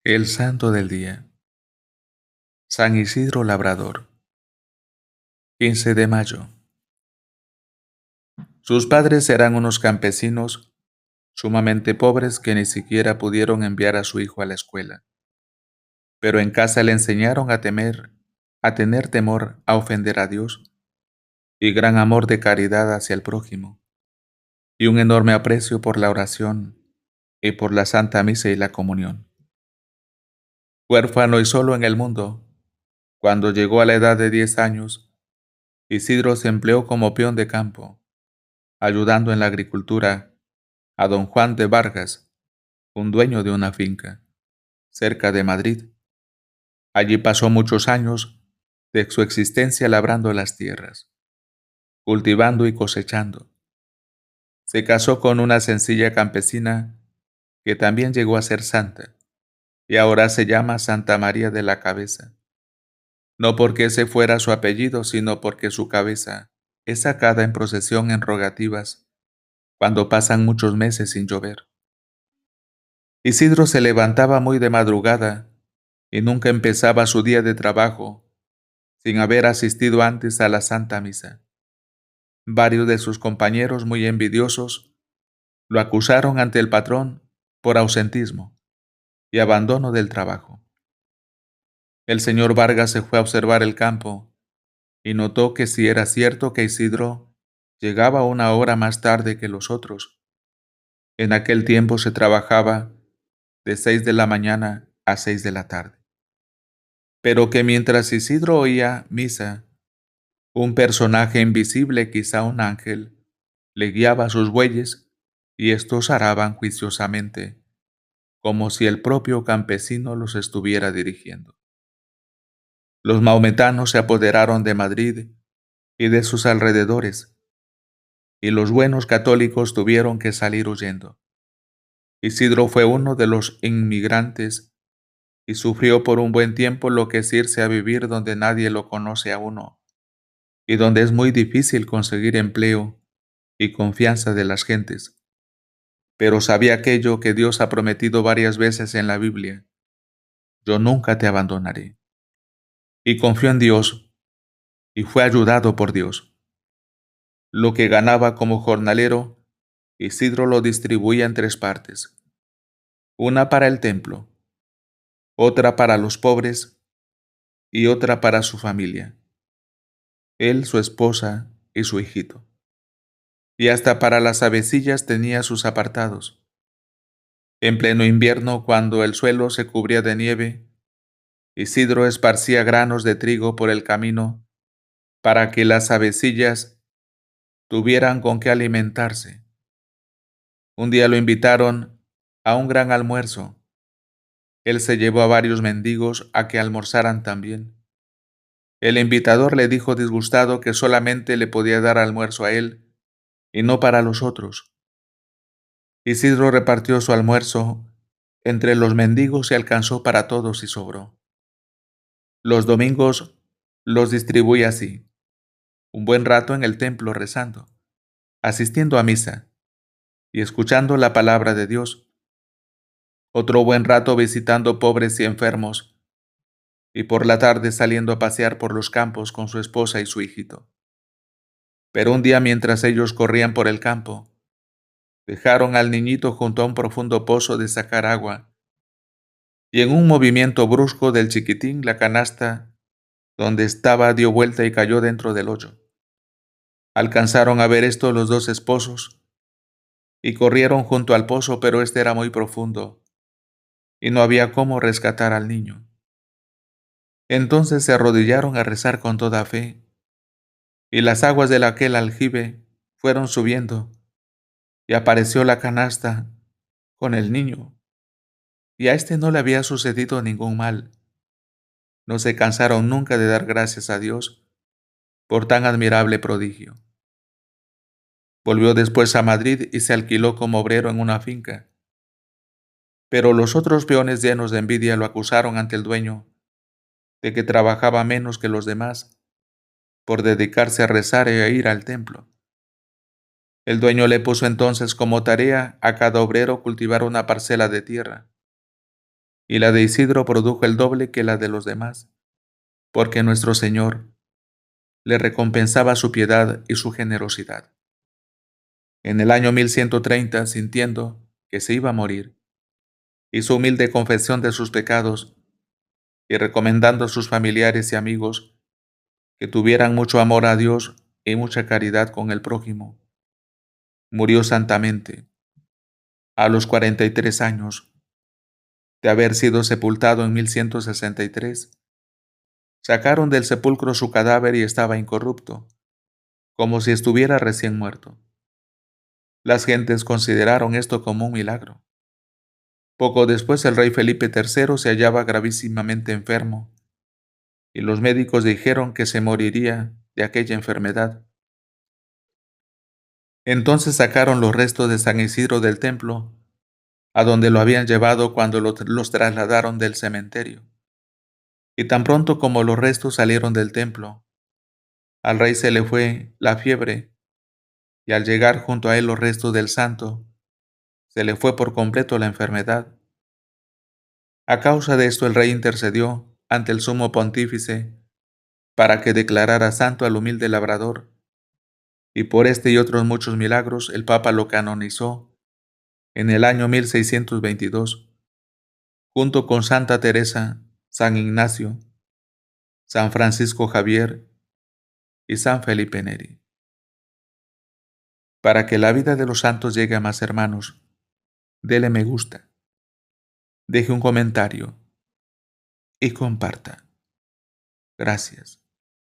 El santo del día. San Isidro Labrador. 15 de mayo. Sus padres eran unos campesinos sumamente pobres que ni siquiera pudieron enviar a su hijo a la escuela. Pero en casa le enseñaron a tener temor a ofender a Dios y gran amor de caridad hacia el prójimo, y un enorme aprecio por la oración y por la Santa Misa y la comunión. Huérfano y solo en el mundo, cuando llegó a la edad de 10 años, Isidro se empleó como peón de campo, ayudando en la agricultura a don Juan de Vargas, un dueño de una finca, cerca de Madrid. Allí pasó muchos años de su existencia labrando las tierras, cultivando y cosechando. Se casó con una sencilla campesina que también llegó a ser santa, y ahora se llama Santa María de la Cabeza, no porque ese fuera su apellido, sino porque su cabeza es sacada en procesión en rogativas cuando pasan muchos meses sin llover. Isidro se levantaba muy de madrugada y nunca empezaba su día de trabajo sin haber asistido antes a la Santa Misa. Varios de sus compañeros, muy envidiosos, lo acusaron ante el patrón por ausentismo y abandono del trabajo. El señor Vargas se fue a observar el campo y notó que si era cierto que Isidro llegaba una hora más tarde que los otros. En aquel tiempo se trabajaba de 6 de la mañana a 6 de la tarde. Pero que mientras Isidro oía misa, un personaje invisible, quizá un ángel, le guiaba sus bueyes y estos araban juiciosamente, como si el propio campesino los estuviera dirigiendo. Los maometanos se apoderaron de Madrid y de sus alrededores, y los buenos católicos tuvieron que salir huyendo. Isidro fue uno de los inmigrantes y sufrió por un buen tiempo lo que es irse a vivir donde nadie lo conoce a uno, y donde es muy difícil conseguir empleo y confianza de las gentes. Pero sabía aquello que Dios ha prometido varias veces en la Biblia: yo nunca te abandonaré. Y confió en Dios y fue ayudado por Dios. Lo que ganaba como jornalero, Isidro lo distribuía en 3 partes: una para el templo, otra para los pobres y otra para su familia, él, su esposa y su hijito. Y hasta para las avecillas tenía sus apartados. En pleno invierno, cuando el suelo se cubría de nieve, Isidro esparcía granos de trigo por el camino para que las avecillas tuvieran con qué alimentarse. Un día lo invitaron a un gran almuerzo. Él se llevó a varios mendigos a que almorzaran también. El invitador le dijo disgustado que solamente le podía dar almuerzo a él y no para los otros. Isidro repartió su almuerzo entre los mendigos y alcanzó para todos y sobró. Los domingos los distribuía así: un buen rato en el templo rezando, asistiendo a misa y escuchando la palabra de Dios; otro buen rato visitando pobres y enfermos, y por la tarde saliendo a pasear por los campos con su esposa y su hijito. Pero un día, mientras ellos corrían por el campo, dejaron al niñito junto a un profundo pozo de sacar agua, y en un movimiento brusco del chiquitín, la canasta donde estaba dio vuelta y cayó dentro del hoyo. Alcanzaron a ver esto los 2 esposos y corrieron junto al pozo, pero este era muy profundo y no había cómo rescatar al niño. Entonces se arrodillaron a rezar con toda fe, y las aguas de aquel aljibe fueron subiendo, y apareció la canasta con el niño, y a este no le había sucedido ningún mal. No se cansaron nunca de dar gracias a Dios por tan admirable prodigio. Volvió después a Madrid y se alquiló como obrero en una finca. Pero los otros peones, llenos de envidia, lo acusaron ante el dueño de que trabajaba menos que los demás por dedicarse a rezar e ir al templo. El dueño le puso entonces como tarea a cada obrero cultivar una parcela de tierra, y la de Isidro produjo el doble que la de los demás, porque nuestro Señor le recompensaba su piedad y su generosidad. En el año 1130, sintiendo que se iba a morir, hizo humilde confesión de sus pecados y recomendando a sus familiares y amigos que tuvieran mucho amor a Dios y mucha caridad con el prójimo. Murió santamente, a los 43 años de haber sido sepultado en 1163. Sacaron del sepulcro su cadáver y estaba incorrupto, como si estuviera recién muerto. Las gentes consideraron esto como un milagro. Poco después el rey Felipe III se hallaba gravísimamente enfermo, y los médicos dijeron que se moriría de aquella enfermedad. Entonces sacaron los restos de San Isidro del templo, a donde lo habían llevado cuando los trasladaron del cementerio. Y tan pronto como los restos salieron del templo, al rey se le fue la fiebre, y al llegar junto a él los restos del santo, se le fue por completo la enfermedad. A causa de esto el rey intercedió ante el sumo pontífice para que declarara santo al humilde labrador, y por este y otros muchos milagros el Papa lo canonizó en el año 1622, junto con Santa Teresa, San Ignacio, San Francisco Javier y San Felipe Neri. Para que la vida de los santos llegue a más hermanos, dele me gusta, deje un comentario y comparta. Gracias.